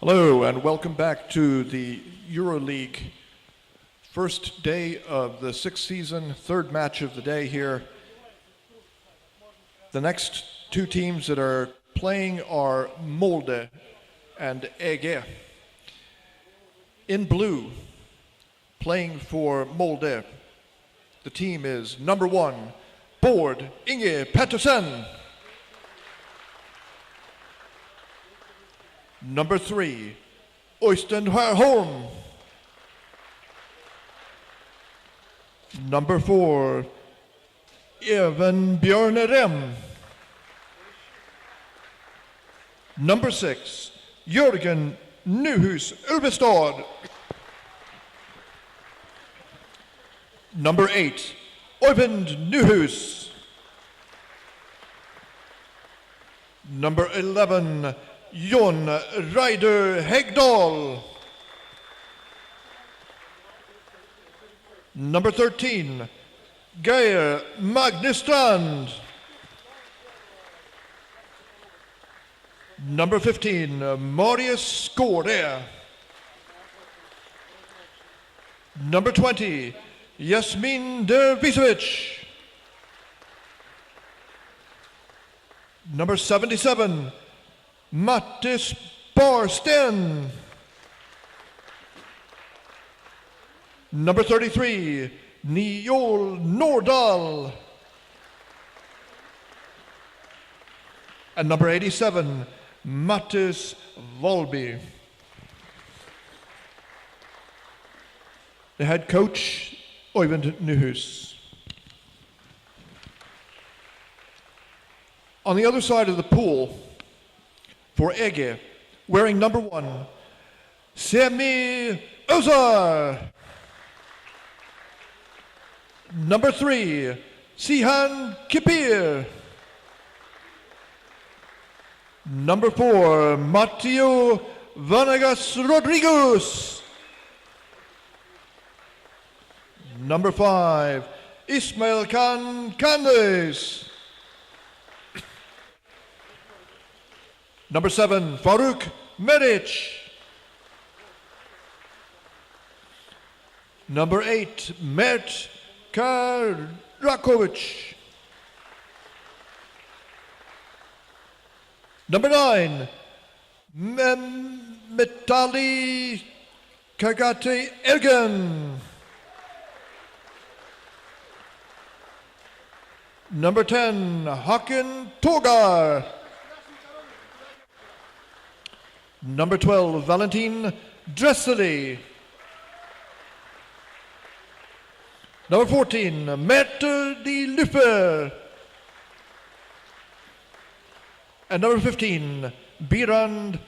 Hello and welcome back to the Euroleague first day of the sixth season, third match of the day here. The next two teams that are playing are Molde and Ege. In blue, playing for Molde, the team is number 1, Bård Inge Pettersen. Number 3, Øystein Herholm. Number 4, Even Bjørnerem. Number 6, Jørgen Nyhus Ulvestad. Number 8, Øyvind Nyhus. Number 11, Jon Reider Hegdal. Number 13, Geir Magnestrand. Number 15, Marius Skåre. Number 20, Yasmin Dervisevic. Number 77, Mattis Barsten. Number 33, Njol Nordahl. And number 87, Mattis Volby. The head coach, Øyvind Nyhus. On the other side of the pool, for Ege, wearing number 1, Semi Ozar. Number 3, Sihan Kipir. Number 4, Matteo Vanegas Rodriguez. Number 5, Ismail Khan Candace. Number 7, Faruk Meric. Number 8, Mert Karakovic. Number 9, Metali Kagate Ergen. Number 10, Hakan Togar. Number 12, Valentin Dressely. Number 14, Mette de Luffer. And number 15, Birand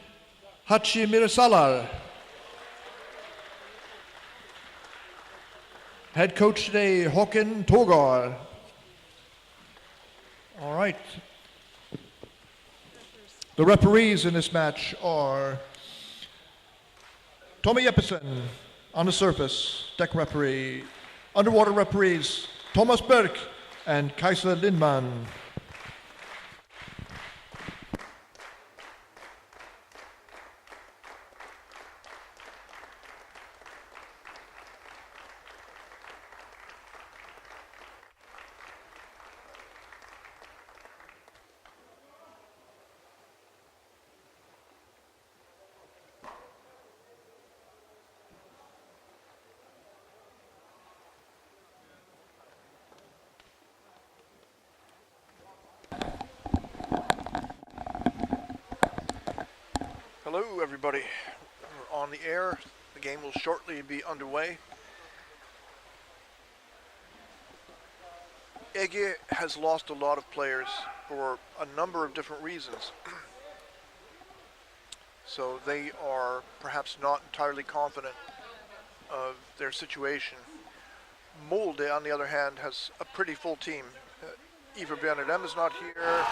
Hachimirasalar. Head coach today, Hakan Togar. All right. The referees in this match are Tommy Jeppesen on the surface, deck referee. Underwater referees, Thomas Berg and Kaiser Lindman. Hello everybody, we're on the air. The game will shortly be underway. Ege has lost a lot of players for a number of different reasons. So they are perhaps not entirely confident of their situation. Molde, on the other hand, has a pretty full team. Ivar Bjørnedem is not here.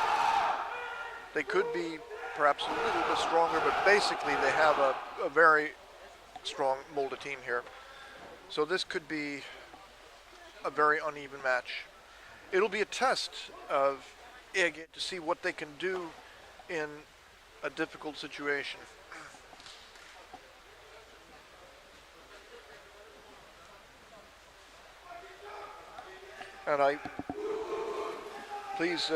They could be perhaps a little bit stronger, but basically they have a very strong Molde team here. So this could be a very uneven match. It'll be a test of Ege to see what they can do in a difficult situation. And please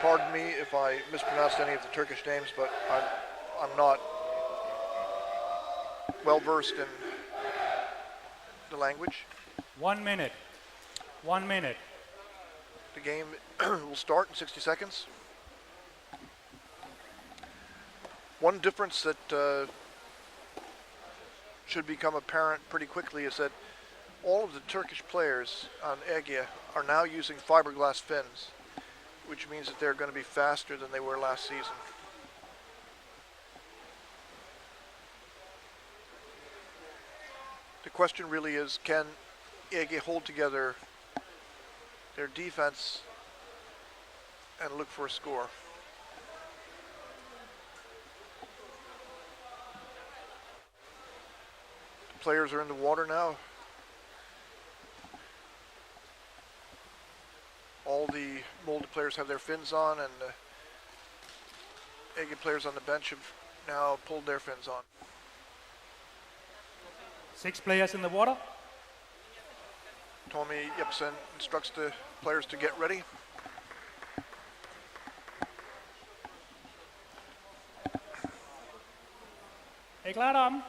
pardon me if I mispronounced any of the Turkish names, but I'm not well versed in the language. 1 minute. 1 minute. The game will start in 60 seconds. One difference that should become apparent pretty quickly is that all of the Turkish players on Ege are now using fiberglass fins, which means that they're going to be faster than they were last season. The question really is, can Ege hold together their defense and look for a score? The players are in the water now. All the Molde players have their fins on, and the Ege players on the bench have now pulled their fins on. 6 players in the water. Tommy Jepsen instructs the players to get ready. Er I klar deromme?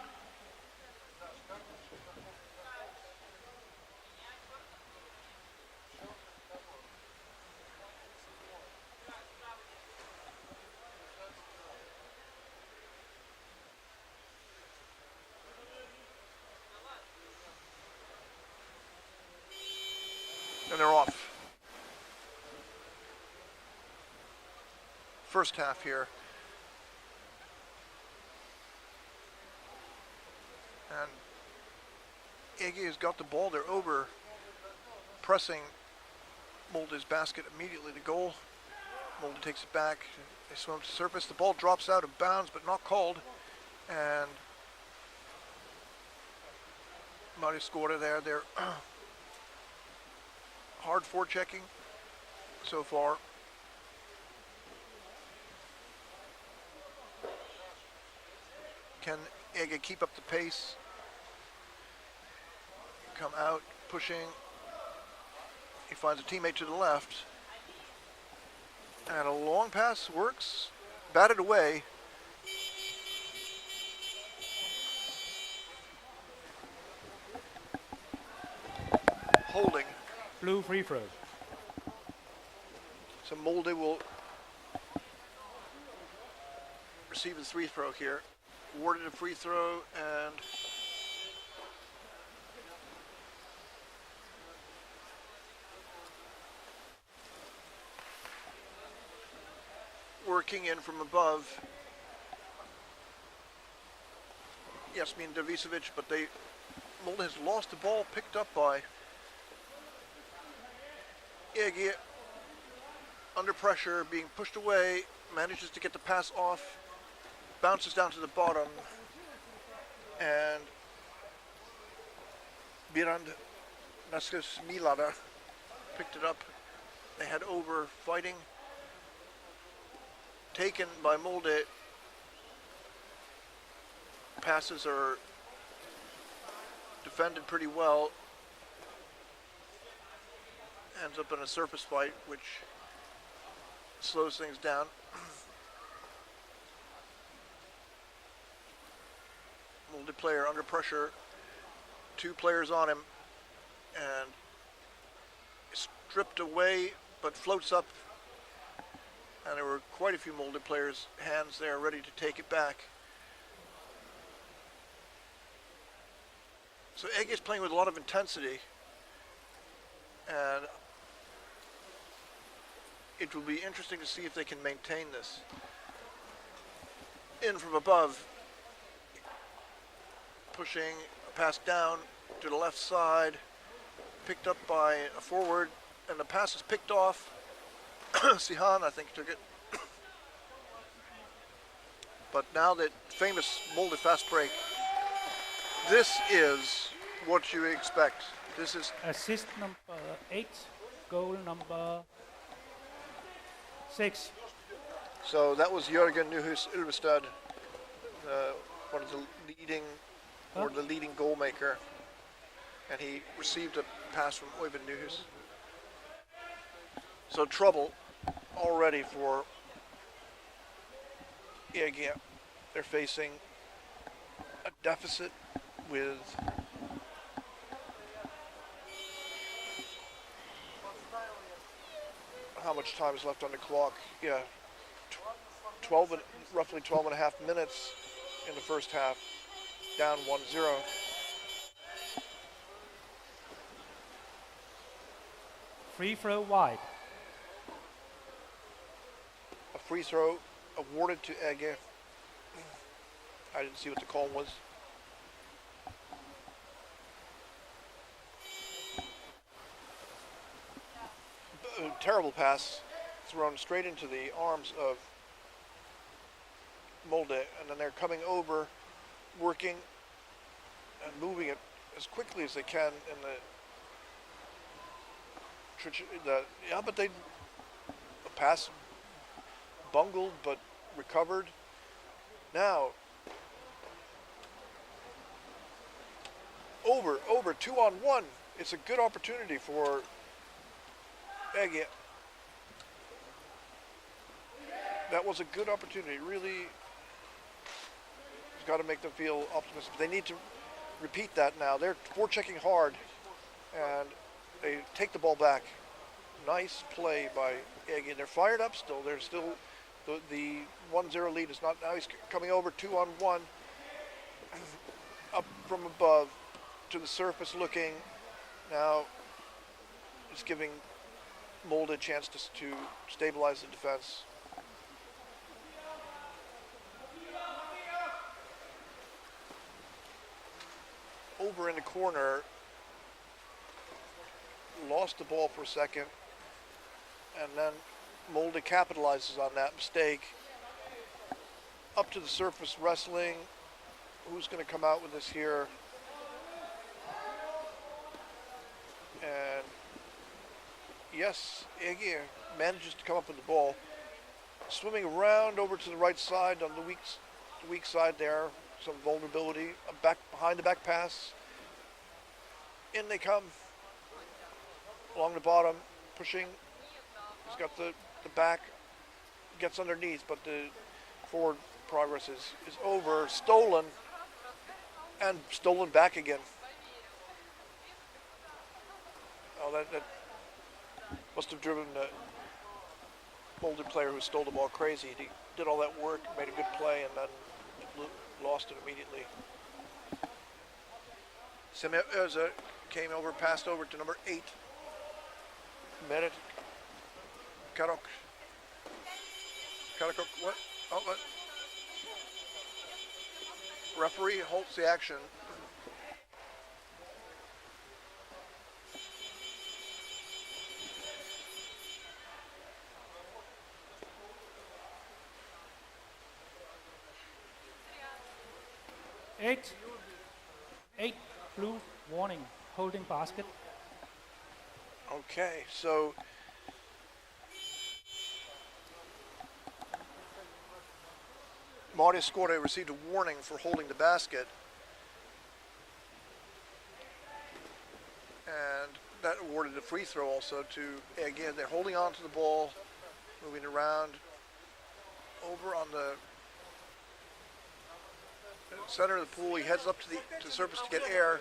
And they're off. First half here. And Ege has got the ball. They're over pressing Molde's basket immediately to goal. Molde takes it back. They swim to the surface. The ball drops out of bounds, but not called. And Marius Skåre there. They're hard forechecking so far. Can Ege keep up the pace? Come out, pushing. He finds a teammate to the left. And a long pass works. Batted away. Holding. Blue free throw. So Molde will receive his free throw here. Awarded a free throw, and working in from above. Yasmin Davisovic, but Molde has lost the ball, picked up by Ege. Under pressure, being pushed away, manages to get the pass off, bounces down to the bottom, and Birand Naskus Milada picked it up. They had over fighting, taken by Molde. Passes are defended pretty well. Ends up in a surface fight, which slows things down. Molde player under pressure, 2 players on him, and stripped away, but floats up. And there were quite a few Molde players' hands there ready to take it back. So Ege is playing with a lot of intensity, and it will be interesting to see if they can maintain this. In from above, pushing a pass down to the left side, picked up by a forward, and the pass is picked off. Sihan, I think, took it. But now that famous Molde fast break, this is what you expect. This is assist number 8, goal number 6. So that was Jørgen Nyhus Ulvestad, one of the leading, or the leading goal maker. and he received a pass from Oyvind Nyhus. So trouble already for Ege. They're facing a deficit with how much time is left on the clock? Yeah, 12, roughly 12 and a half minutes in the first half, down 1-0. Free throw wide. A free throw awarded to Ege. I didn't see what the call was. Terrible pass thrown straight into the arms of Molde, and then they're coming over, working and moving it as quickly as they can in but the pass bungled but recovered. Now over 2-on-1. It's a good opportunity for Ege. That was a good opportunity. Really, got to make them feel optimistic. They need to repeat that now. They're forechecking hard, and they take the ball back. Nice play by Ege. They're fired up still. They're still the 1-0 lead is not now. He's coming over 2-on-1, up from above to the surface, looking now. It's giving Molde a chance to stabilize the defense. Over in the corner, lost the ball for a second, and then Molde capitalizes on that mistake. Up to the surface, wrestling. Who's going to come out with this here? And yes, Ege manages to come up with the ball. Swimming around over to the right side on the weak side there. Some vulnerability. Back behind the back pass. In they come. Along the bottom, pushing. He's got the back. Gets underneath, but the forward progress is over. Stolen. And stolen back again. Oh, that must have driven the Molde player who stole the ball crazy. He did all that work, made a good play, and then lost it immediately. Semioza came over, passed over to number 8. Merit Karok. What? Oh, what? Referee halts the action. Eight blue, warning, holding basket. Okay, so Marty Score received a warning for holding the basket, and that awarded a free throw also to, again, they're holding on to the ball, moving around over on the center of the pool. He heads up to the surface to get air.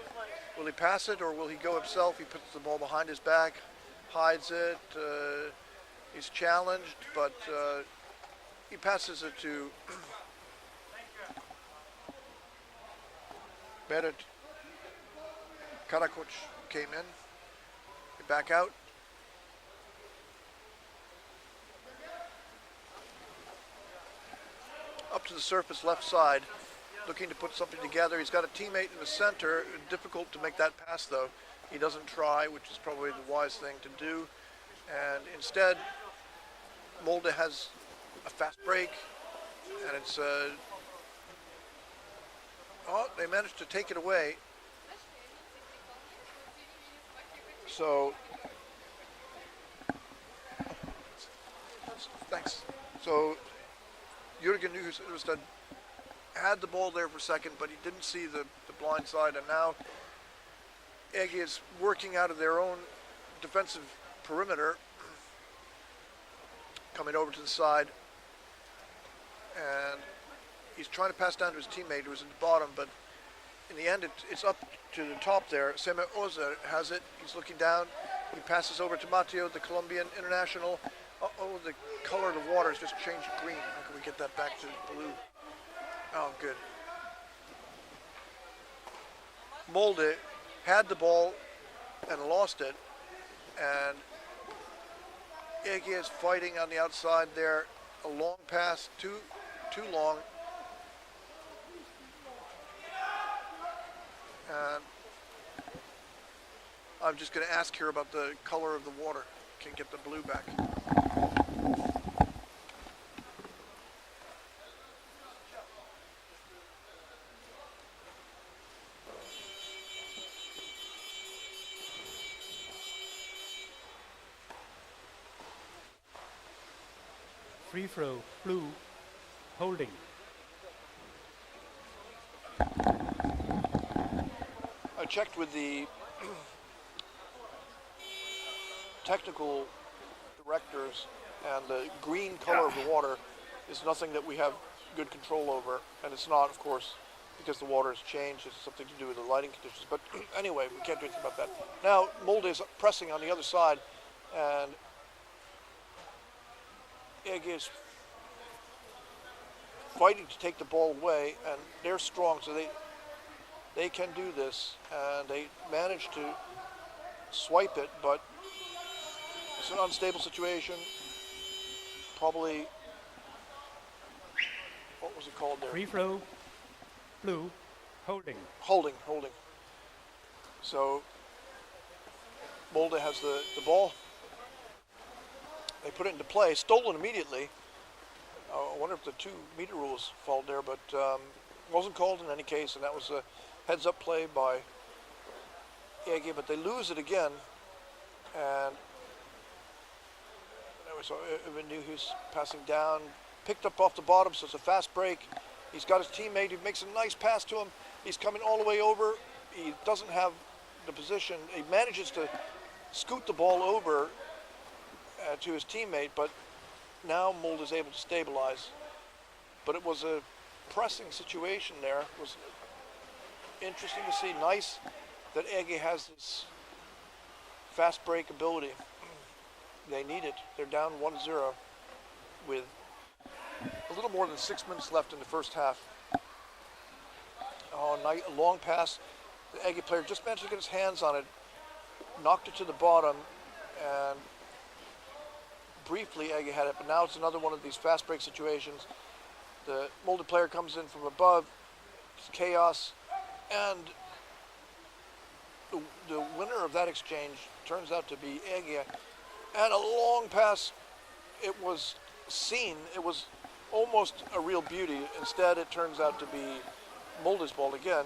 Will he pass it or will he go himself? He puts the ball behind his back, hides it. He's challenged, but he passes it to Berit Karakuc. Came in. Back out. Up to the surface left side, looking to put something together. He's got a teammate in the center. Difficult to make that pass though. He doesn't try, which is probably the wise thing to do. And instead, Molde has a fast break, and it's they managed to take it away. So, thanks. So, Jürgen Nyhus had the ball there for a second, but he didn't see the blind side, and now Ege is working out of their own defensive perimeter, coming over to the side, and he's trying to pass down to his teammate who's at the bottom, but in the end it's up to the top there. Seme Oza has it. He's looking down. He passes over to Matteo, the Colombian international. Uh-oh, the color of the water has just changed green. How can we get that back to blue? Oh, good. Molde had the ball and lost it, and Ege is fighting on the outside there. A long pass, too long. And I'm just going to ask here about the color of the water. Can get the blue back. Free throw, blue, holding. I checked with the technical directors, and the green color of the water is nothing that we have good control over, and it's not, of course, because the water has changed. It's something to do with the lighting conditions. But anyway, we can't do anything about that. Now Molde is pressing on the other side, and Ege is fighting to take the ball away, and they're strong, so they can do this, and they manage to swipe it, but it's an unstable situation. Probably, what was it called there? Free throw, blue, holding. Holding. So Molde has the ball. They put it into play, stolen immediately. I wonder if the 2-meter rules followed there, but wasn't called in any case, and that was a heads-up play by Ege, but they lose it again, and so Who's passing down, picked up off the bottom, so it's a fast break. He's got his teammate who makes a nice pass to him. He's coming all the way over. He doesn't have the position. He manages to scoot the ball over to his teammate, but now Molde is able to stabilize. But it was a pressing situation there. It was interesting to see. Nice that Ege has this fast break ability. They need it. They're down 1-0 with a little more than 6 minutes left in the first half. Oh, a long pass. The Ege player just managed to get his hands on it, knocked it to the bottom, and briefly Ege had it, but now it's another one of these fast break situations. The Molde player comes in from above. It's chaos, and the winner of that exchange turns out to be Ege. And a long pass. It was seen. It was almost a real beauty. Instead, it turns out to be Molde's ball again.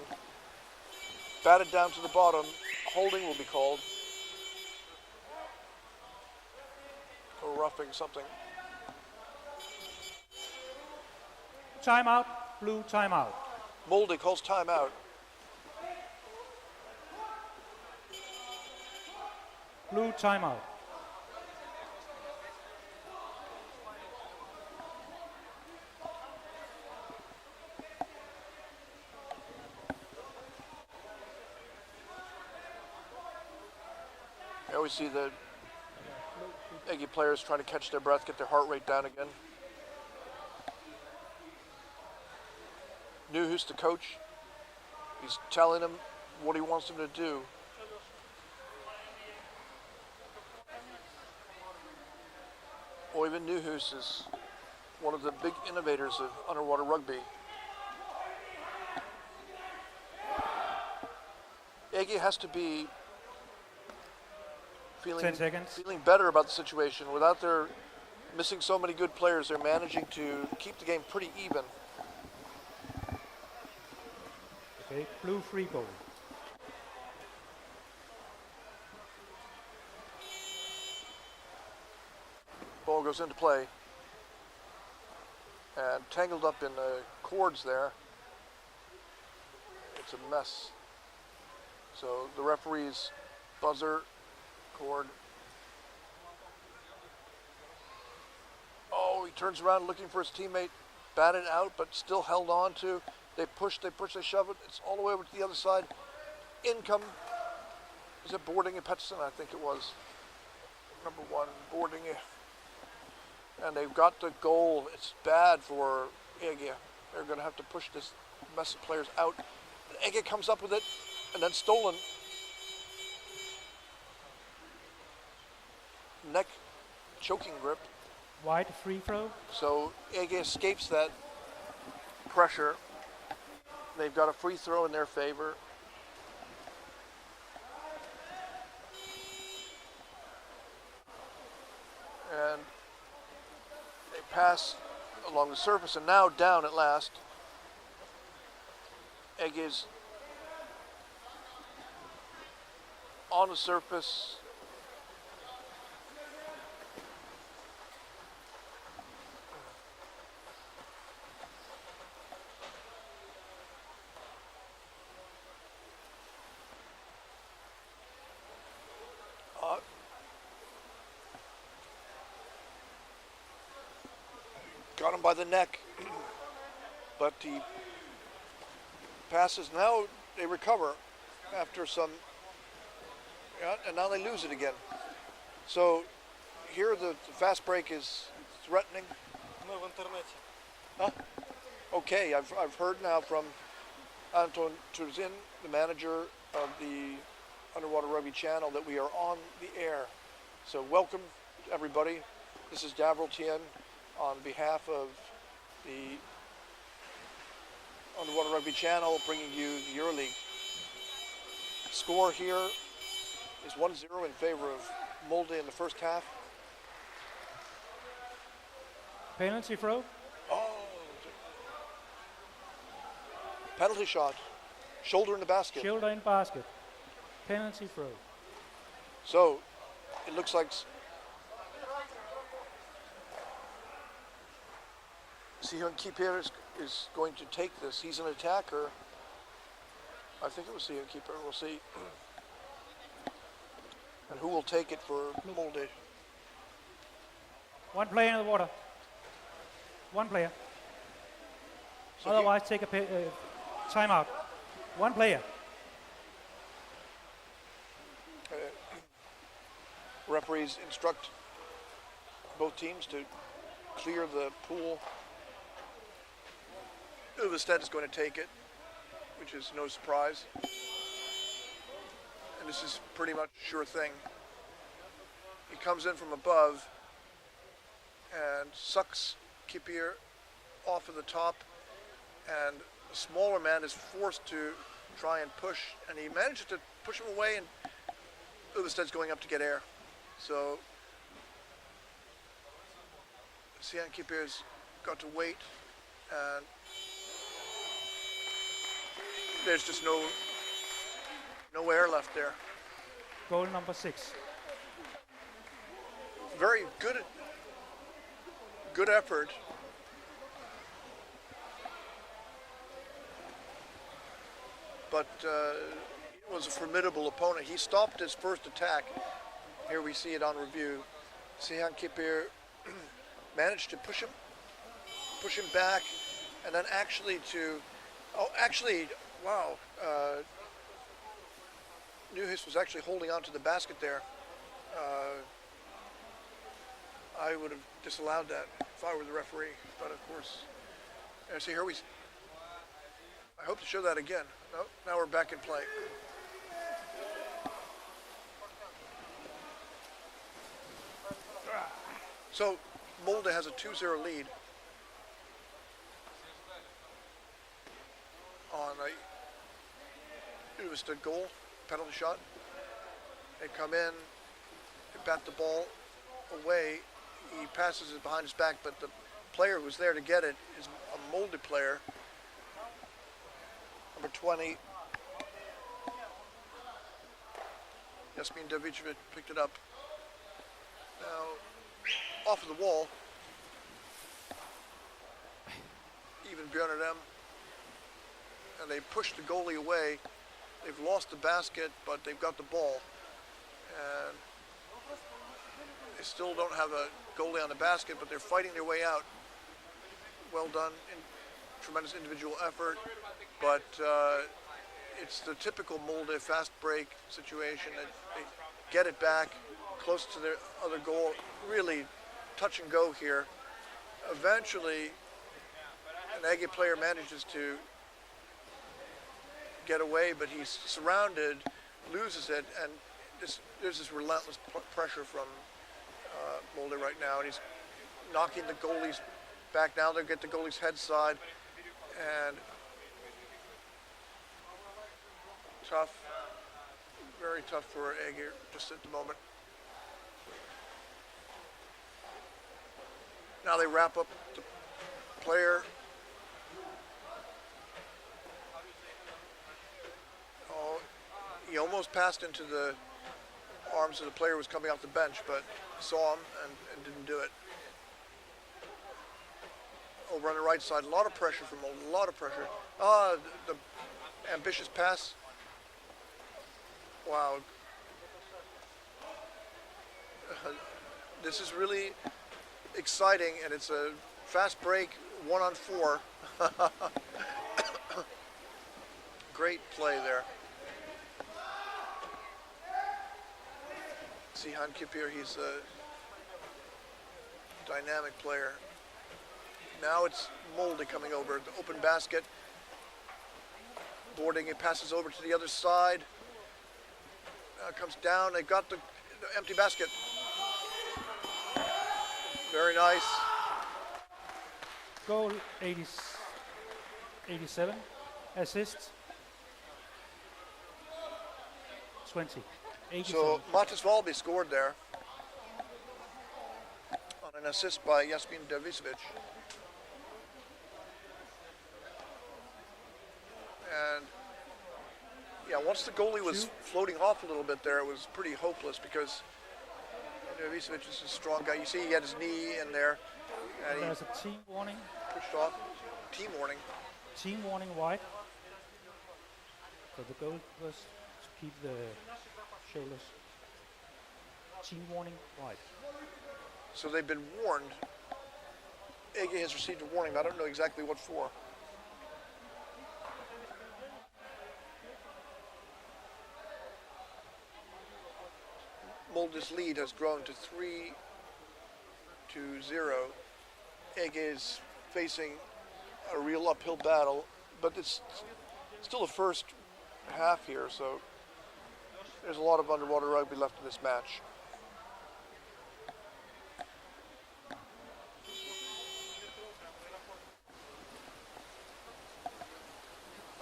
Batted down to the bottom. Holding will be called. Or roughing something. Timeout, blue timeout. Molde calls timeout. Blue timeout. I always see the Ege players trying to catch their breath, get their heart rate down again. Who's the coach? He's telling them what he wants them to do. Oyvind Nyhus is one of the big innovators of underwater rugby. Ege has to be 10 seconds. feeling better about the situation. Without their missing so many good players, they're managing to keep the game pretty even. Okay, blue free goal. Ball goes into play. And tangled up in the cords there. It's a mess. So the referee's buzzer cord. Oh, he turns around looking for his teammate, batted out, but still held on to. They push, they shove it. It's all the way over to the other side. In is it Boarding and Pettersson? I think it was. Number 1, Boarding. And they've got the goal. It's bad for Ege. They're going to have to push this mess of players out. Ege comes up with it, and then stolen. Neck choking grip. Wide free throw. So Ege escapes that pressure. They've got a free throw in their favor. And they pass along the surface and now down at last. Ege's on the surface. Got him by the neck, but he passes. Now they recover after some, and now they lose it again. So here the fast break is threatening. Huh? Okay, I've heard now from Anton Turzin, the manager of the Underwater Rugby channel, that we are on the air. So welcome everybody. This is Davril Tien on behalf of the Underwater Rugby channel, bringing you the Euroleague. Score here is 1-0 in favor of Molde in the first half. Penalty throw. Oh, penalty shot. Shoulder in the basket. Shoulder in basket. Penalty throw. So it looks like Sihan Kipir is going to take this. He's an attacker. I think it was Sihan Kipir. We'll see. And who will take it for Molde? One player in the water. One player. So Otherwise, take a timeout. One player. Referees instruct both teams to clear the pool. Uvestedt is going to take it, which is no surprise. And this is pretty much a sure thing. He comes in from above and sucks Kipir off of the top, and the smaller man is forced to try and push, and he manages to push him away, and Uvestedt's going up to get air. So Sihan Kipir's got to wait, and there's just no air left there. Goal number 6. Very good effort. But it was a formidable opponent. He stopped his first attack. Here we see it on review. Sihan Kipir managed to push him back, and then wow. Newhis was actually holding on to the basket there. I would have disallowed that if I were the referee, but of course, see here I hope to show that again. No, now we're back in play. So Molde has a 2-0 lead on a Uvestedt goal, penalty shot. They come in, they bat the ball away. He passes it behind his back, but the player who's there to get it is a Molde player, number 20. Yasmin Davidovic picked it up. Now, off of the wall, even Björn and them, and they push the goalie away. They've lost the basket, but they've got the ball. And they still don't have a goalie on the basket, but they're fighting their way out. Well done, tremendous individual effort, but it's the typical Molde fast break situation. They get it back close to their other goal, really touch and go here. Eventually, an Ege player manages to get away, but he's surrounded, loses it, and there's this relentless pressure from Molde right now, and he's knocking the goalies back. Now they'll get the goalie's head side, and tough, very tough for Ege just at the moment. Now they wrap up the player. Oh, he almost passed into the arms of the player who was coming off the bench, but saw him and didn't do it. Over on the right side, a lot of pressure from Molde, a lot of pressure. The ambitious pass. Wow. This is really exciting, and it's a fast break, 1-on-4. Great play there. Sihan Kipir, he's a dynamic player. Now it's Molde coming over, the open basket. Boarding, it passes over to the other side. Comes down, they've got the empty basket. Very nice. Goal 87. Assist 20. 87. So Matis Valby scored there on an assist by Jasmin Dervisevic. And yeah, once the goalie was floating off a little bit there, it was pretty hopeless because Dervisevic is a strong guy. You see he had his knee in there. And there's a team warning. Pushed off. Team warning. Team warning wide. So the goal was to keep the shoulders. Team warning wide. So they've been warned. Ege has received a warning, but I don't know exactly what for. Molde's lead has grown to 3-0. Ege is facing a real uphill battle, but it's still the first half here, so there's a lot of underwater rugby left in this match.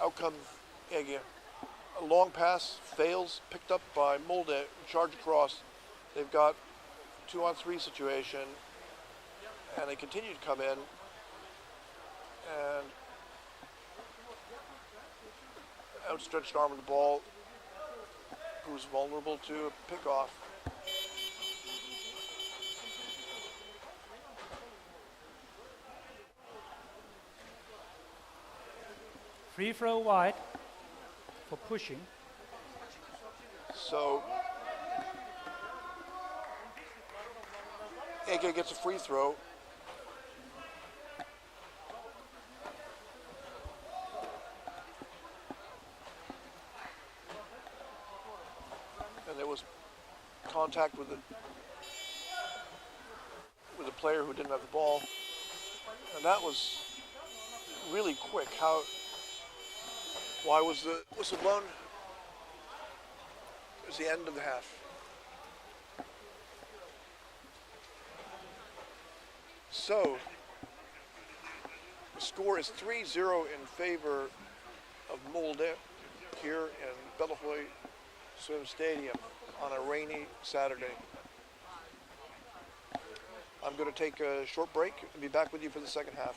Out come Ege. A long pass fails, picked up by Molde, charge across. They've got 2-on-3 situation, and they continue to come in. And outstretched arm of the ball, who's vulnerable to a pickoff. Free throw wide for pushing. So Ege gets a free throw. And there was contact with a player who didn't have the ball. And that was really quick. Why was the whistle blown? It was the end of the half. So, the score is 3-0 in favor of Molde here in Bellehoy Swim Stadium on a rainy Saturday. I'm going to take a short break and be back with you for the second half.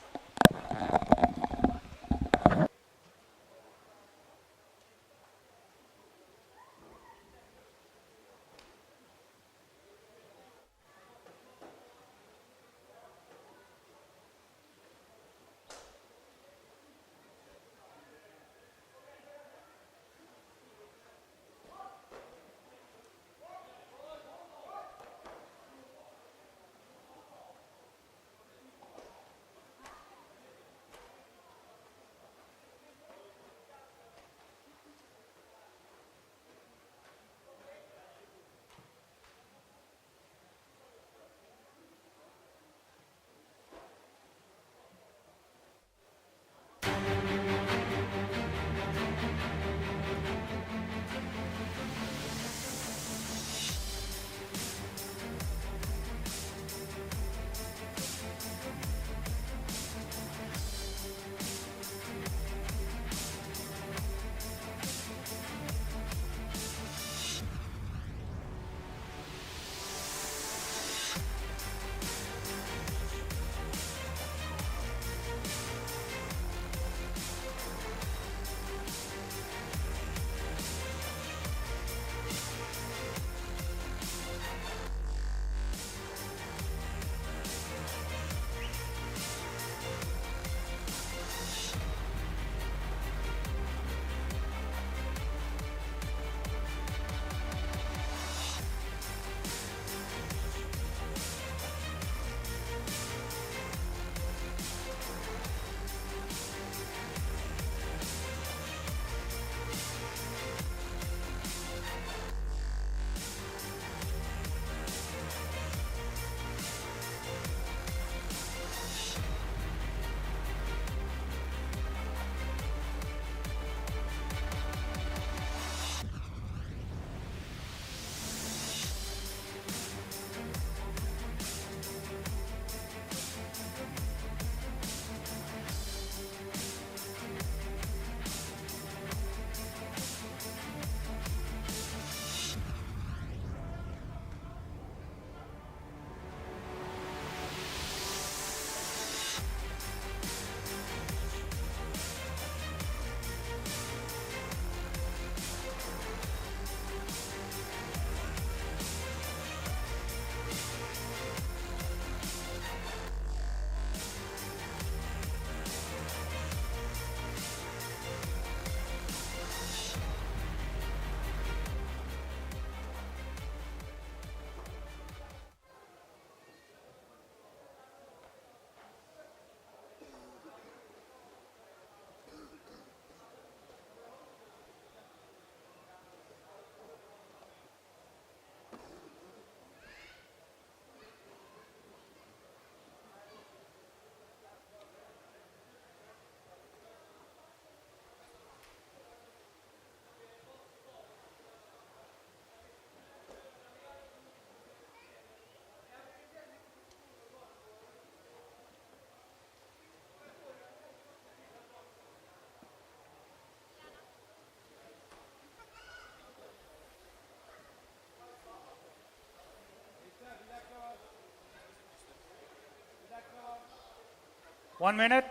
1 minute.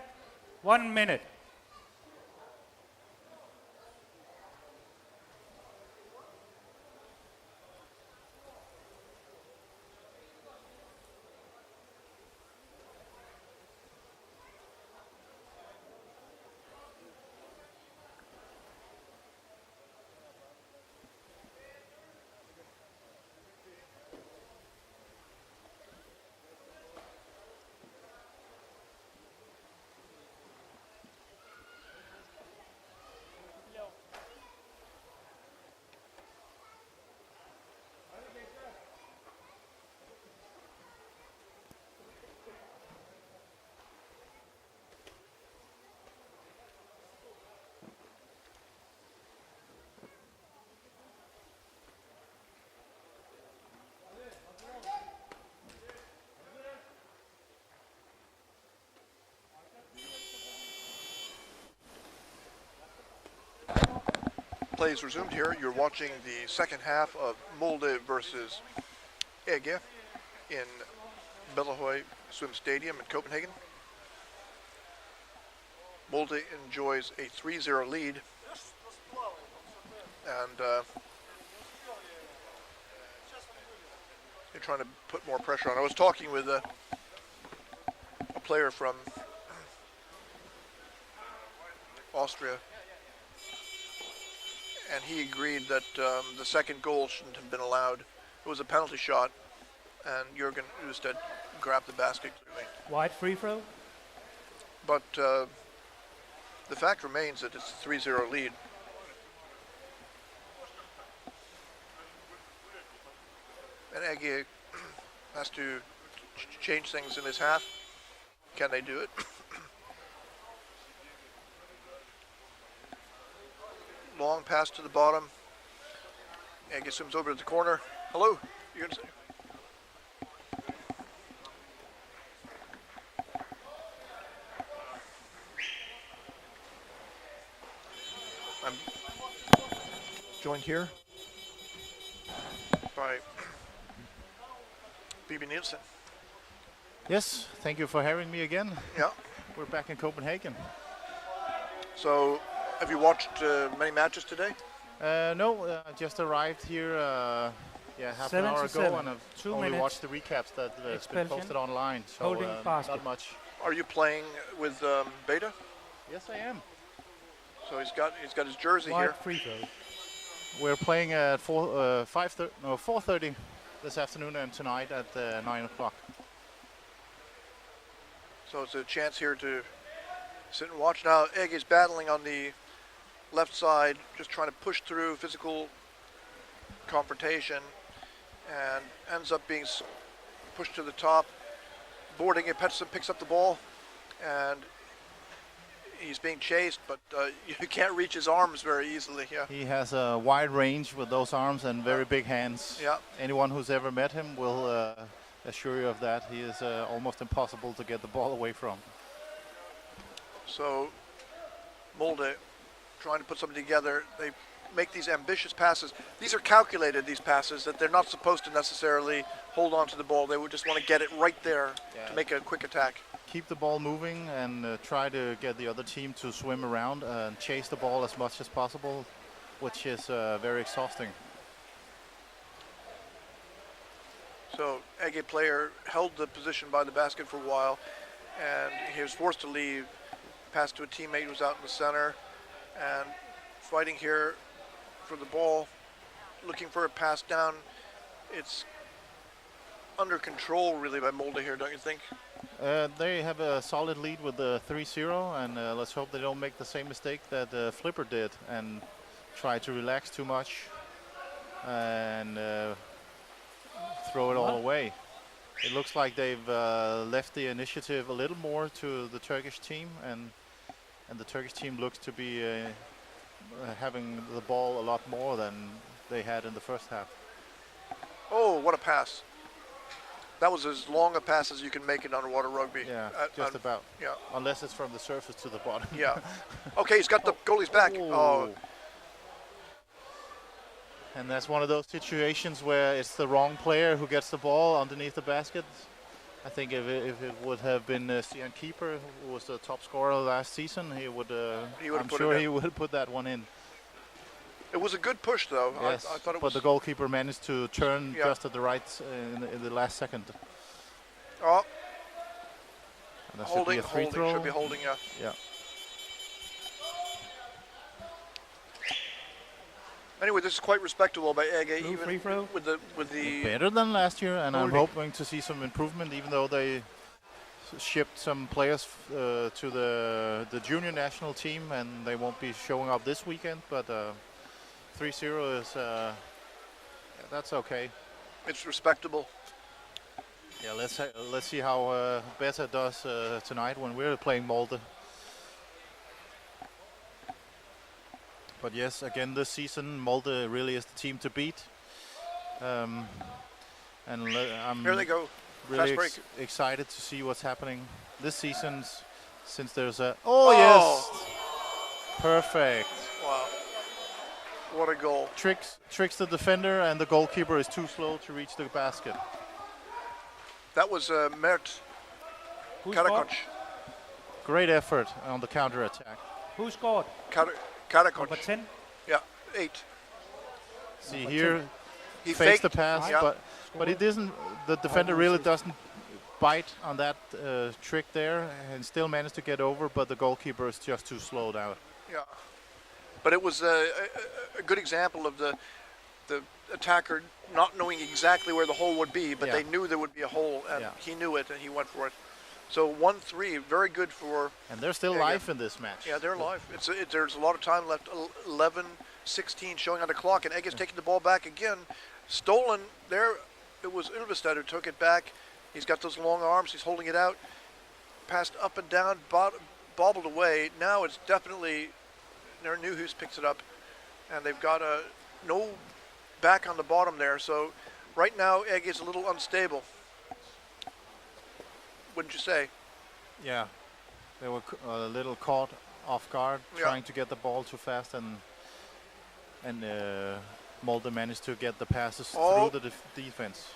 1 minute. Play is resumed here. You're watching the second half of Molde versus Ege in Bellahøj Swim Stadium in Copenhagen. Molde enjoys a 3-0 lead, and they're trying to put more pressure on. I was talking with a player from Austria, and he agreed that the second goal shouldn't have been allowed. It was a penalty shot, and Jürgen Usted grabbed the basket clearly. Wide free throw. But the fact remains that it's a 3-0 lead. And Ege has to change things in his half. Can they do it? Long pass to the bottom. Ege swims over to the corner. Hello, you're gonna say? I'm joined here by Bibi Nielsen. Yes, thank you for having me again. Yeah. We're back in Copenhagen. So, have you watched many matches today? No, just arrived here half an hour ago, and I've 2 only minutes. watched the recaps that have been Expulsion. posted online, so Holding basket. not much. Are you playing with Beta? Yes, I am. So he's got his jersey Wide here. free throw. We're playing at 4:30 this afternoon and tonight at 9 o'clock. So it's a chance here to sit and watch. Now Ege is battling on the left side, just trying to push through physical confrontation, and ends up being pushed to the top. Boarding it, Pettersson picks up the ball, and he's being chased, but you can't reach his arms very easily. Yeah. He has a wide range with those arms and very big hands. Yeah. Anyone who's ever met him will assure you of that. He is almost impossible to get the ball away from. So Molde trying to put something together. They make these ambitious passes. These are calculated, these passes, that they're not supposed to necessarily hold on to the ball. They would just want to get it right there to make a quick attack. Keep the ball moving and try to get the other team to swim around and chase the ball as much as possible, which is very exhausting. So Ege player held the position by the basket for a while, and he was forced to leave. Passed to a teammate who was out in the center, and fighting here for the ball, looking for a pass down. It's under control really by Molde here, don't you think? They have a solid lead with the 3-0, and let's hope they don't make the same mistake that Flipper did and try to relax too much and throw it all away. It looks like they've left the initiative a little more to the Turkish team, and the Turkish team looks to be having the ball a lot more than they had in the first half. Oh, what a pass. That was as long a pass as you can make in underwater rugby. Yeah, just about. Yeah. Unless it's from the surface to the bottom. Yeah. Okay, he's got the goalie's back. Oh. And that's one of those situations where it's the wrong player who gets the ball underneath the basket. I think if it would have been Stian Keeper, who was the top scorer last season, he would. I'm sure he would put that one in. It was a good push, though. Yes, I thought it but was. the goalkeeper managed to turn just at the right in the last second. Oh, And that should be a free throw. Should be holding, yeah. Yeah. Anyway, this is quite respectable by Ege, Blue even free throw. with the. Better than last year, and I'm Holding. hoping to see some improvement, even though they shipped some players to the junior national team, and they won't be showing up this weekend. But 3-0 is that's okay. It's respectable. Yeah, let's see how Beta does tonight when we're playing Molde. But yes, again this season, Molde really is the team to beat. And I'm Here they go. really Fast break. excited to see what's happening this season, since there's a yes, perfect. Wow, what a goal! Tricks the defender, and the goalkeeper is too slow to reach the basket. That was Mert Who scored? Karakoc. Great effort on the counter attack. Who scored? Karakoc. Number 10. Yeah, 8. See Number here, 10. He fakes the faked. pass, Yeah. but it isn't. The defender really doesn't bite on that trick there, and still managed to get over. But the goalkeeper is just too slowed out. Yeah, but it was a good example of the attacker not knowing exactly where the hole would be, but Yeah. they knew there would be a hole, and Yeah. he knew it, and he went for it. So 1-3, very good for. And there's still Yeah, life in this match. Yeah, they're alive. There's a lot of time left. 11-16 showing on the clock, and Egg is taking the ball back again. Stolen there. It was Ulvestad who took it back. He's got those long arms. He's holding it out. Passed up and down, bobbled away. Now it's definitely Newhouse picks it up, and they've got no back on the bottom there. So right now Egg is a little unstable. Wouldn't you say? Yeah, they were a little caught off guard, Yeah. trying to get the ball too fast, and Molde managed to get the passes through the defense.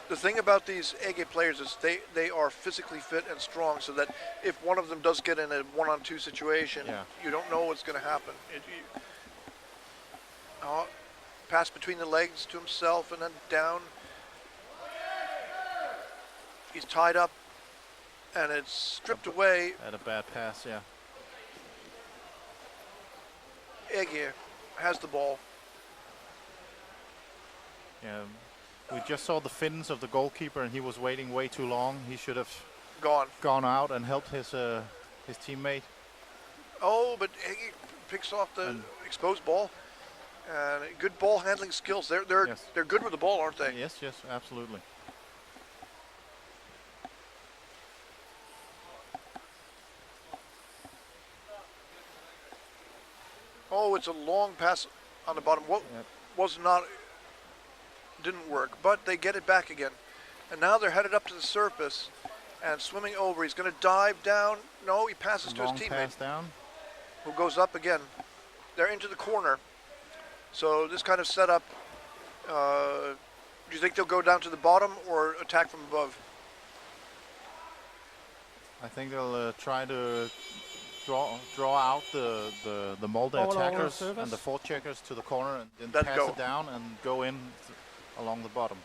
The thing about these Ege players is they are physically fit and strong, so that if one of them does get in a one-on-two situation, you don't know what's going to happen. Pass between the legs to himself and then down. He's tied up, and it's stripped away. Had a bad pass, yeah. Ege has the ball. Yeah, we just saw the fins of the goalkeeper, and he was waiting way too long. He should have gone out and helped his teammate. Oh, but Ege picks off the exposed ball, and good ball handling skills. They're good with the ball, aren't they? Yes, absolutely. Oh, it's a long pass on the bottom. Didn't work, but they get it back again. And now they're headed up to the surface and swimming over. He's going to dive down. No, he passes to his teammate. Pass down. Who goes up again. They're into the corner. So this kind of setup, do you think they'll go down to the bottom or attack from above? I think they'll try to draw out the Molde attackers and the forecheckers to the corner, and then pass it down and go in along the bottom.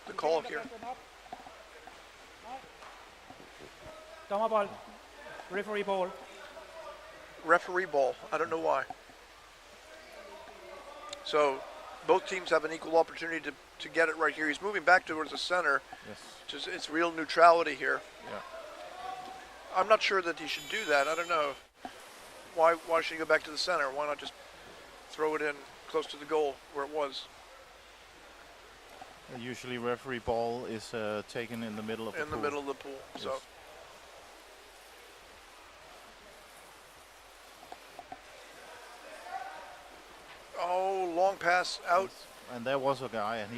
The call here. Dommerball. Referee ball. Referee ball. I don't know why. So both teams have an equal opportunity to get it right here. He's moving back towards the center. Yes. It's real neutrality here. Yeah. I'm not sure that he should do that. I don't know. Why should he go back to the center? Why not just throw it in close to the goal where it was? Usually referee ball is taken in the middle of the pool. In the middle of the pool. Yes. So. Oh, long pass out. And there was a guy, and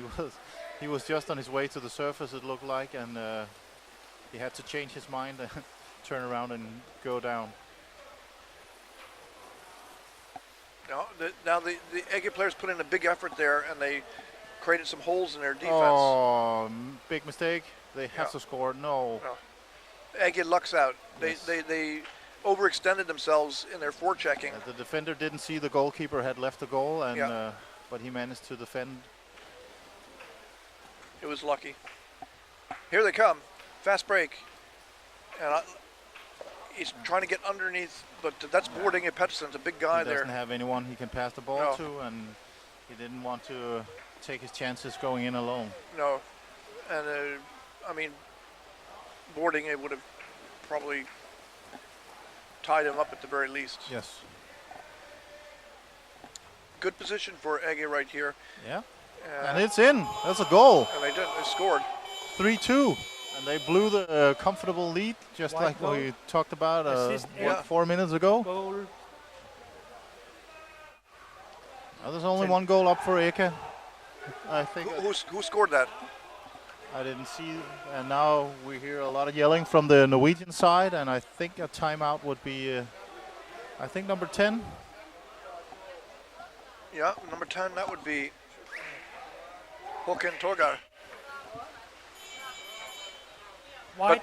he was just on his way to the surface, it looked like, and he had to change his mind and turn around and go down. No, now the Ege players put in a big effort there, and they created some holes in their defense. Oh, big mistake. They have Yeah. to score. No. No. Ege lucks out. Yes. They overextended themselves in their forechecking. The defender didn't see the goalkeeper had left the goal, and Yeah. but he managed to defend. It was lucky. Here they come. Fast break. And he's trying to get underneath, but that's boarding at Pettersson's a big guy He there. doesn't have anyone he can pass the ball No. to, and he didn't want to take his chances going in alone. No. And, I mean, boarding it would have probably tied him up at the very least. Yes. Good position for Ege right here. Yeah. And it's in. That's a goal. And they scored. 3-2. And they blew the comfortable lead, just White like goal. we talked about Assist, yeah. 4 minutes ago. Goal. Now there's only one goal up for Eke. I think. Who scored that? I didn't see. And now we hear a lot of yelling from the Norwegian side, and I think a timeout would be, I think, number 10. Yeah, number 10, that would be Håkan Torgar. White.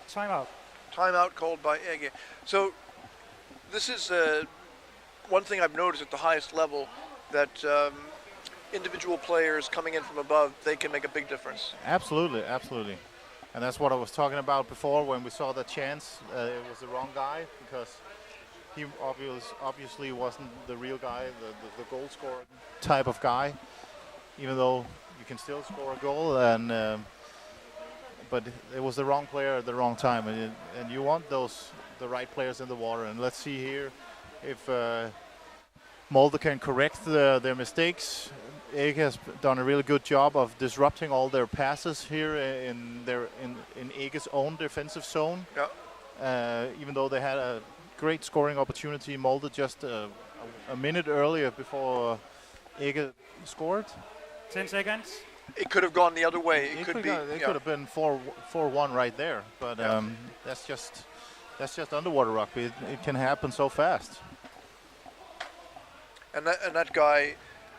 Timeout. Timeout called by Ege. So this is one thing I've noticed at the highest level, that individual players coming in from above, they can make a big difference. Absolutely, absolutely. And that's what I was talking about before when we saw the chance. It was the wrong guy because he obviously wasn't the real guy, the goal scorer type of guy, even though you can still score a goal. And but it was the wrong player at the wrong time. And you want the right players in the water. And let's see here if Molde can correct their mistakes. Ege has done a really good job of disrupting all their passes here in Ege's own defensive zone. Yeah. Even though they had a great scoring opportunity, Molde just a minute earlier before Ege scored. 10 seconds. It could have gone the other way. It could have been 4-1 right there. But that's just underwater rugby. It can happen so fast. And that guy,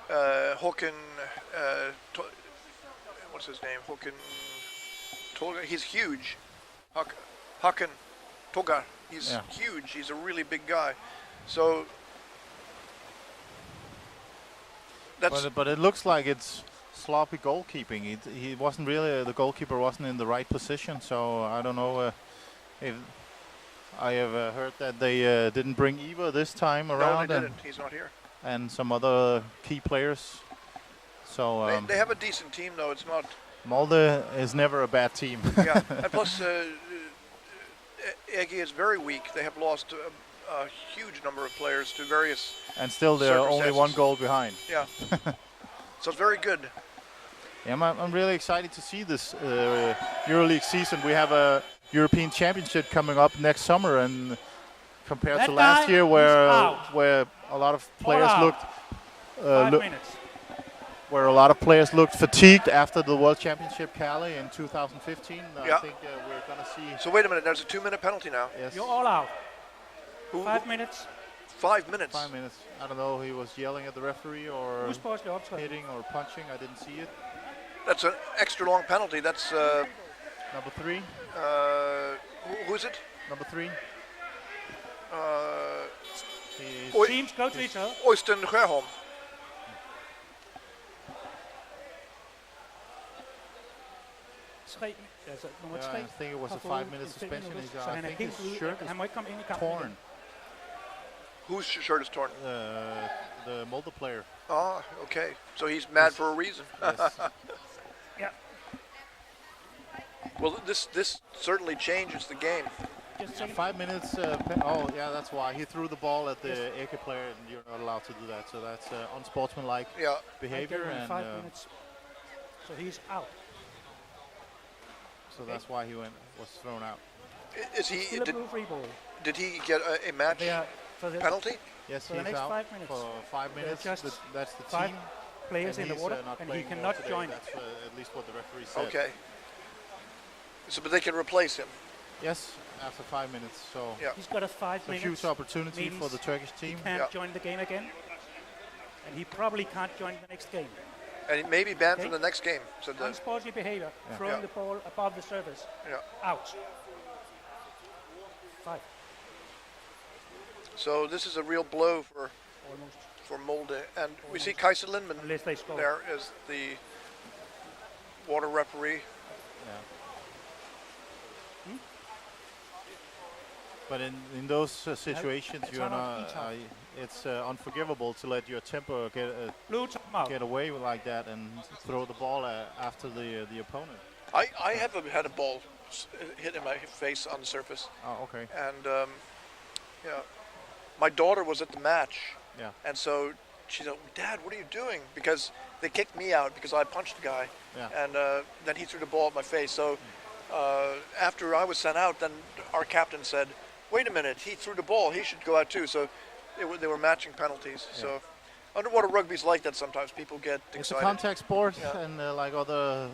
Håkan, what's his name? Håkan Torgar. He's huge. Håkan Torgar. He's huge. He's a really big guy. So that's. But it looks like it's sloppy goalkeeping. He wasn't really, the goalkeeper wasn't in the right position. So I don't know if I have heard that they didn't bring Eva this time around. No, they didn't. He's not here. And some other key players. So they have a decent team, though. It's not. Molde is never a bad team. Yeah, and plus Ege is very weak. They have lost a huge number of players to various. And still they're only one goal behind. Yeah. So it's very good. Yeah, I'm really excited to see this Euroleague season. We have a European Championship coming up next summer, and compared to last year, where a lot of players looked 5 minutes. where a lot of players looked fatigued after the World Championship Cali in 2015. I think we're going to see. So wait a minute, there's a 2-minute penalty now. Yes. You're all out. 5 minutes. 5 minutes. 5 minutes. I don't know. He was yelling at the referee or Hitting hitting or punching. I didn't see it. That's an extra long penalty. That's number 3. Who is it? Number 3. Teams go to each other. Øystein Sjöholm. Nummer 3. I think it was a 5-minute suspension. I think his shirt is torn. Whose shirt is torn? The Molde player. Oh, okay. So he's mad for a reason. Yes. Yeah. Well, this certainly changes the game. 5 minutes. That's why he threw the ball at the Eke player, and you're not allowed to do that. So that's unsportsmanlike behavior. And 5 minutes. So he's out. So that's why he was thrown out. Is he? Still a blue free ball. Did he get a match penalty? Yes, he's out 5 minutes. for 5 minutes. That's the 5 team. players in the water, and he cannot join. That's at least what the referee said. Okay. So, but they can replace him. Yes, after 5 minutes. So Yeah. He's got a 5 it's a minutes. huge opportunity for means the Turkish team. He can't Yeah. join the game again. And he probably can't join the next game. And he may be banned Okay. from the next game. So the, Unsportsmanlike behavior, throwing Yeah. the ball above the surface. yeah. Out. 5. So this is a real blow Almost. for Molde. And we see Kaiser Lindman Unless they score. there as the water referee. Yeah. But in those situations, it's you're on not. each half. It's unforgivable to let your temper Blue timeout. get away like that and throw the ball after the opponent. I have had a ball hit in my face on the surface. Oh, okay. And yeah, my daughter was at the match. Yeah. And so she said, "Dad, what are you doing?" Because they kicked me out because I punched the guy. Yeah. And then he threw the ball at my face. So after I was sent out, then our captain said, "Wait a minute, he threw the ball. He should go out too." So they were matching penalties. Yeah. So underwater rugby's like that sometimes. People get It's a excited. contact sport, Yeah. and like other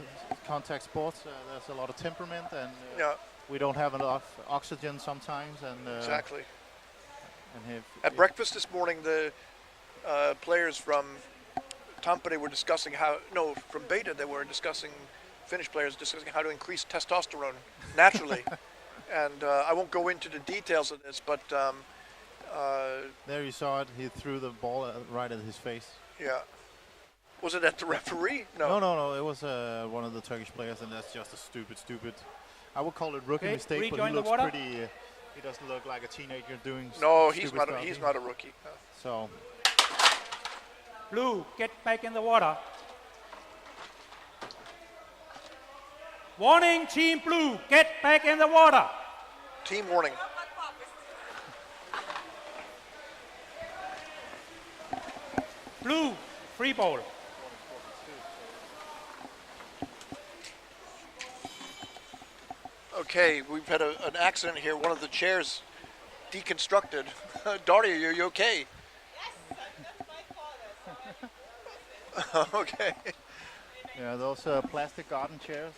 contact sports, there's a lot of temperament, and Yeah, we don't have enough oxygen sometimes. And exactly. And At breakfast this morning, the players from Tampere were discussing from Beta, they were discussing, Finnish players discussing how to increase testosterone naturally. And I won't go into the details of this, but there you saw it. He threw the ball right at his face. yeah. Was it at the referee? No. It was one of the Turkish players, and that's just a stupid. I would call it rookie Okay, mistake, but he rejoin the looks water. pretty. He doesn't look like a teenager doing. No, stupid he's not. stuff. He's not a rookie. No. So Blue, get back in the water. Warning, Team Blue, get back in the water. Team warning. Blue, free ball. Okay, we've had an accident here. One of the chairs deconstructed. Daria, are you okay? Okay. yeah, those plastic garden chairs.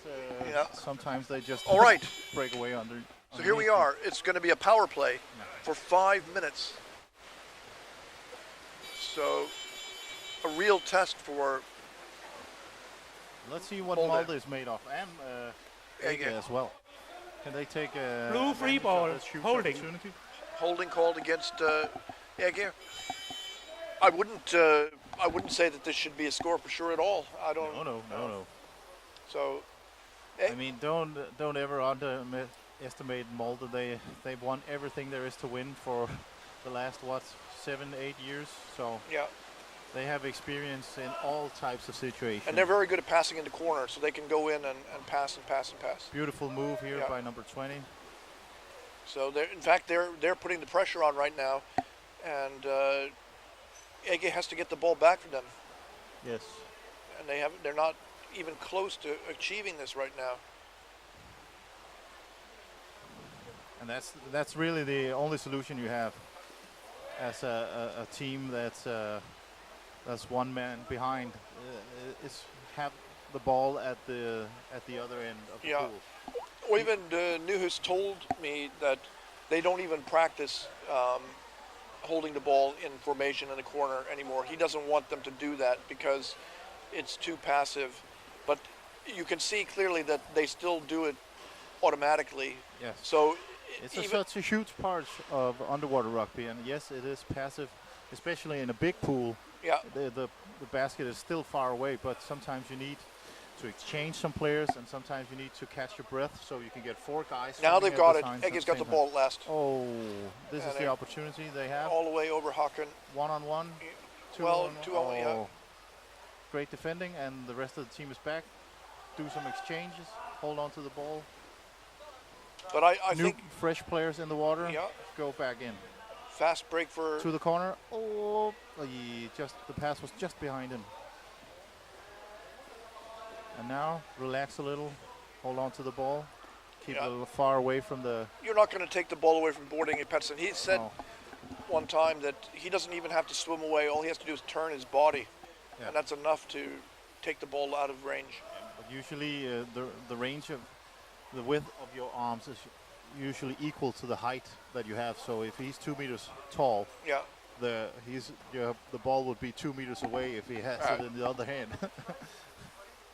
Yeah. Sometimes they just All right. break away under. So here we underneath are. It's going to be a power play for 5 minutes. So a real test for it. Let's see what Molde. Molde is made of, and Ege Ege. as well. Can they take a Blue free ball, holding. holding called against Ege. I wouldn't say that this should be a score for sure at all. I don't. No. So I mean, don't ever underestimate Molde. They've won everything there is to win for the last 7-8 years. So yeah, they have experience in all types of situations. and they're very good at passing in the corner, so they can go in and pass and pass and pass. Beautiful move here Yeah. by number 20. So they're putting the pressure on right now, and Ege has to get the ball back for them, Yes. and they're not even close to achieving this right now. And that's really the only solution you have as a team that's one man behind. Is have the ball at the other end of the Yeah. pool. Oyvind Nyhus told me that they don't even practice holding the ball in formation in the corner anymore. He doesn't want them to do that because it's too passive. But you can see clearly that they still do it automatically. Yes. So It's even, such a huge part of underwater rugby, and yes, it is passive, especially in a big pool. yeah, The basket is still far away, but sometimes you need to exchange some players, and sometimes you need to catch your breath so you can get 4 guys. now swinging they've at got the it. signs at Ege's got same the time. ball at last. Oh, this And is the they're opportunity they have. All the way over Håkon. 1-on-1. Well, 2-on-1. 2-on-1, yeah. Oh. Great defending, and the rest of the team is back. Do some exchanges, hold on to the ball. But I New think fresh players in the water. Yeah. Go back in fast break for to the corner. Oh, the pass was just behind him. And now relax a little, hold on to the ball, keep Yeah. a little far away from the. you're not going to take the ball away from Boarding and Pettersson. He said Oh, one time that he doesn't even have to swim away. All he has to do is turn his body, Yeah. and that's enough to take the ball out of range. but usually the range of the width of your arms is usually equal to the height that you have. So if he's 2 meters tall, Yeah. the ball would be 2 meters away if he has it in the other hand.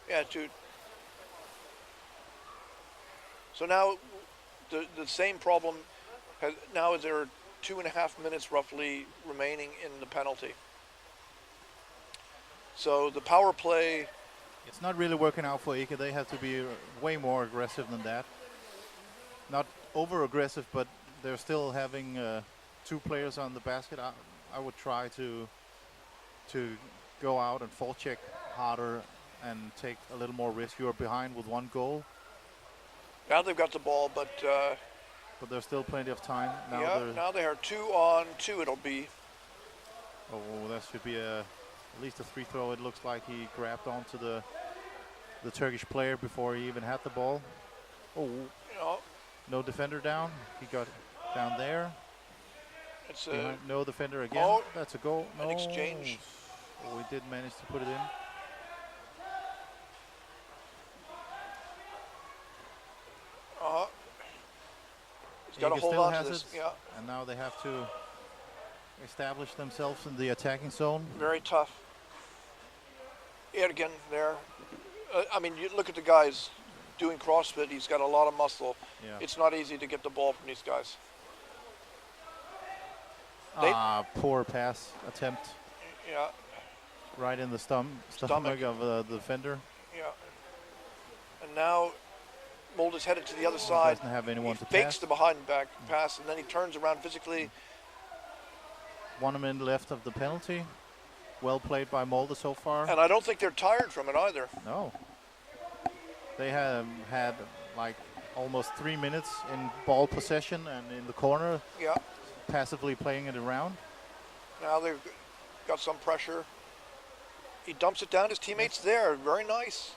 Yeah, dude. So now the same problem now there are 2.5 minutes roughly remaining in the penalty. So the power play. It's not really working out for Ege. They have to be way more aggressive than that. Not over aggressive, but they're still having 2 players on the basket. I would try to go out and forecheck harder and take a little more risk. You are behind with 1 goal. Now they've got the ball, but there's still plenty of time. Now they are 2 on 2. It'll be. Oh, that should be at least a free throw. It looks like he grabbed onto the Turkish player before he even had the ball. Oh, no defender down. He got down there. It's no defender again. Oh, that's a goal. No. An exchange. Oh, we did manage to put it in. He's got to hold on to this. Yeah. And now they have to establish themselves in the attacking zone. Very tough. Yet again there. I mean, you look at the guys doing CrossFit. He's got a lot of muscle. Yeah. It's not easy to get the ball from these guys. Poor pass attempt. Yeah. Right in the stomach of the defender. Yeah. And now Molde's headed to the other side. Doesn't have anyone to fakes pass. the behind back pass, and then he turns around physically. 1 minute left of the penalty. Well played by Molde so far. And I don't think they're tired from it either. No. They have had like almost 3 minutes in ball possession and in the corner. Yeah. Passively playing it around. Now they've got some pressure. He dumps it down. His teammate's there. Very nice.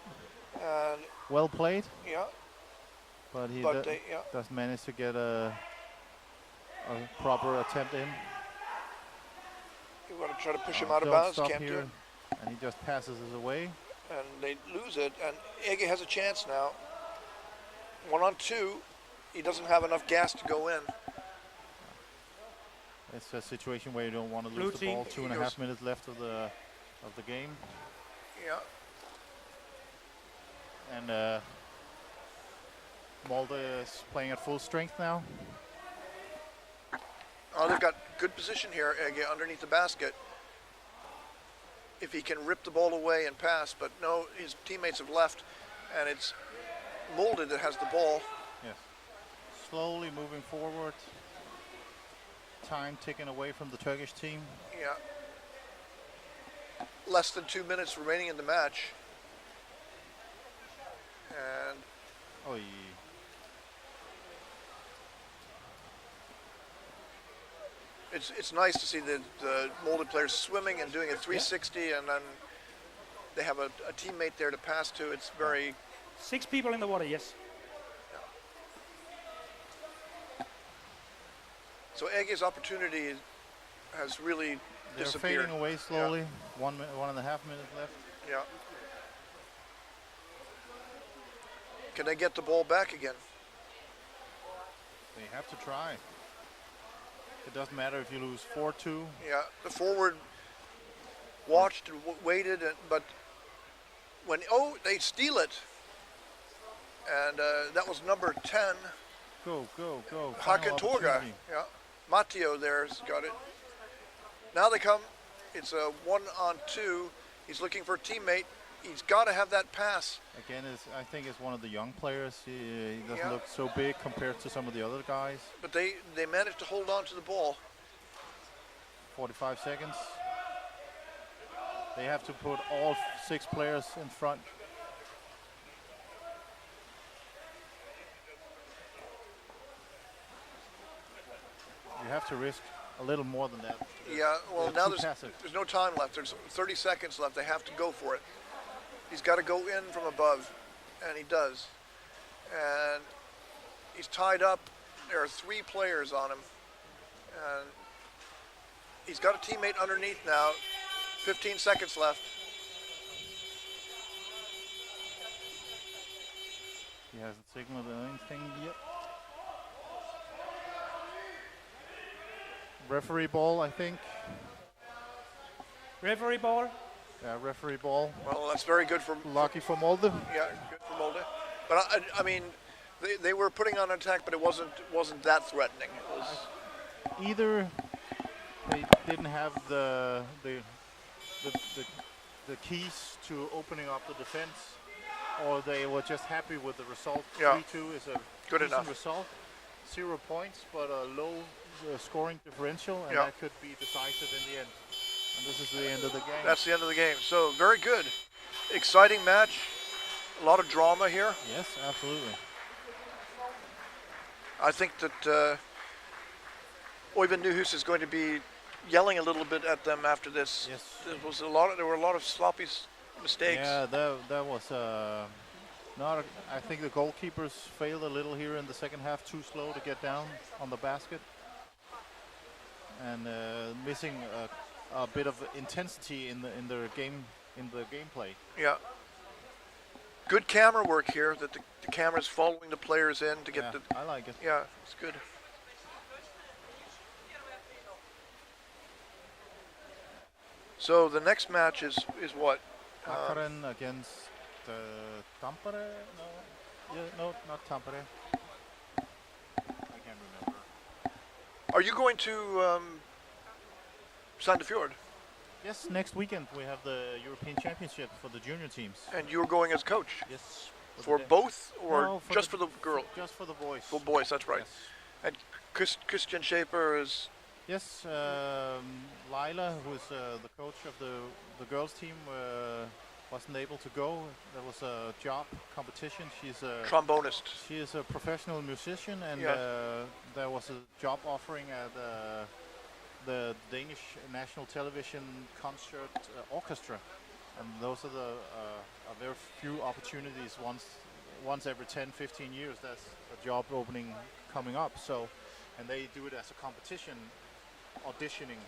And well played. Yeah. But he does manage to get a proper attempt in. You want to try to push him out of bounds. Can't here. do it. And he just passes it away. And they lose it. And Ege has a chance now. 1 on 2. He doesn't have enough gas to go in. It's a situation where you don't want to lose the ball. 2.5 minutes left of the game. Yeah. And Molde is playing at full strength now. Oh, they've got good position here, Ege, underneath the basket. If he can rip the ball away and pass, but no, his teammates have left, and it's Molde that has the ball. Yes. Slowly moving forward. Time ticking away from the Turkish team. Yeah. Less than 2 minutes remaining in the match. And it's nice to see the Molde players swimming and doing a 360, and then they have a teammate there to pass to. It's very... 6 people in the water, yes. So Ege's opportunity has really disappeared. They're fading away slowly. Yeah. 1 minute, 1.5 minutes left. Yeah. Can they get the ball back again? They have to try. It doesn't matter if you lose 4-2. Yeah, the forward watched and waited, but when they steal it, and that was number 10. Go. Hakan Torga. Yeah. Matteo there's got it. Now they come. It's a 1 on 2. He's looking for a teammate. He's got to have that pass. Again, I think it's one of the young players. He doesn't look so big compared to some of the other guys. But they managed to hold on to the ball. 45 seconds. They have to put all 6 players in front. You have to risk a little more than that. Yeah, well, now there's no time left. There's 30 seconds left. They have to go for it. He's got to go in from above, and he does. And he's tied up. There are 3 players on him. And he's got a teammate underneath now. 15 seconds left. He hasn't signaled anything yet. Referee ball, I think. Referee ball. Yeah, referee ball. Well, that's very good for Lucky for Molde. yeah, good for Molde. But I mean, they were putting on an attack, but it wasn't that threatening. It was Either they didn't have the keys to opening up the defense, or they were just happy with the result. Yeah. 3-2 is a Good decent enough. result. 0 points, but a low scoring differential, and Yeah. that could be decisive in the end. And this is the end of the game. That's the end of the game. So very good, exciting match. A lot of drama here. Yes, absolutely. I think that Oyvind Nyhus is going to be yelling a little bit at them after this. Yes. There were a lot of sloppy mistakes. Yeah, that was not. I think the goalkeepers failed a little here in the second half. Too slow to get down on the basket, and missing a bit of intensity in the gameplay. Yeah. Good camera work here. That the camera's following the players in to get Yeah, the. I like it. Yeah, it's good. So the next match is what? Akaren against Tampere? No, yeah, no, not Tampere. I can't remember. Are you going to Sandefjord? Yes, next weekend we have the European Championship for the junior teams. And you're going as coach Yes. for the- both, or No, just for the girl? Just for the boys. For boys, that's right. Yes. And Christian Schaefer is. Yes, Lila, who is the coach of the girls team, wasn't able to go. There was a job competition. Trombonist. She is a professional musician, and Yeah. there was a job offering at the Danish National Television Concert Orchestra, and those are the are very few opportunities. Once every 10-15 years, that's a job opening coming up. So, and they do it as a competition, auditioning